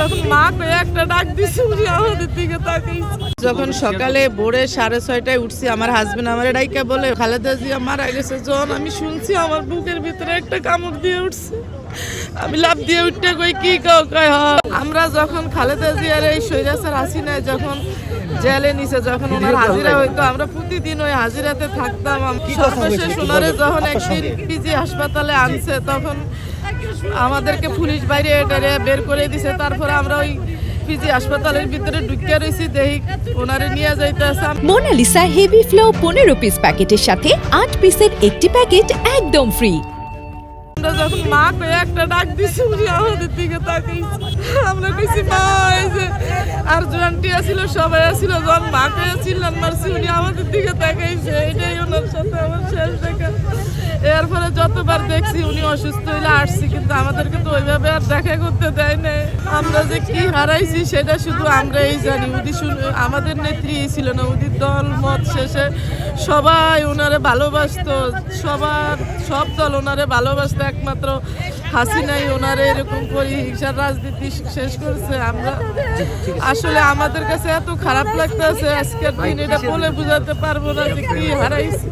যখন মা কয়ে একটা ডাক দিছি উনি আমাদের দিকে তাকাইছে। যখন সকালে ভোরে 6:30টায় উঠছি, আমার হাজবেন্ড আমার ডাইকা বলে খালেদা জিয়া মারা গেছে। যখন আমি শুনছি আমার বুকের ভিতরে একটা কামড় দিয়ে উঠছে। আমি লাফ দিয়ে উঠতে কই কি কয় আমরা যখন খালেদা জিয়ার এই স্বৈরাচার হাসিনায় যখন জেলে নিছে, যখন ওনার হাজিরা হইতো, আমরা প্রতিদিন ওই হাজিরাতে থাকতাম। সর্বশেষ ওনারে যখন একদিন পিজি হাসপাতালে আনছে, তখন আমাদেরকে পুলিশ বাইরে বের করে দিছে। তারপরে আমরা ওই পিজি হাসপাতালের ভিতরে ঢুকিয়ে রয়েছি, দেখি ওনারে নিয়ে যাইতেছে। মোনালিসা হেভি ফ্লো 15 পিস প্যাকেটের সাথে 8 পিসের একটি প্যাকেট একদম ফ্রি। আমরা যখন মা কয়ে একটা ডাক দিছি উনি আমাদের দিকে তাকাইছে। আমরা কইছি মা, এই যে আর জোয়ান্টি আসিল, সবাই আসিল, যখন মা কয়ে চিল্লান মারছি উনি আমাদের দিকে তাকাইছে। এটাই ওনার সাথে আমার শেষ দেখা। এরপরে যতবার দেখছি উনি অসুস্থ হইলে আসছি, কিন্তু আমাদেরকে তো ওইভাবে আর দেখা করতে দেয় না। আমরা যে কি হারাইছি সেটা শুধু আমরাই জানি। উনি আমাদের নেত্রী ছিল না, উনি দল মত শেষে সবাই ওনারে ভালোবাসতো, সব দল ওনারে ভালোবাসতো। একমাত্র হাসিনাই ওনারে এরকম করে হিংসার রাজনীতি শেষ করছে। আমরা আসলে আমাদের কাছে এত খারাপ লাগতেছে আজকের দিন, এটা বলে বোঝাতে পারবো না যে কি হারাইছি।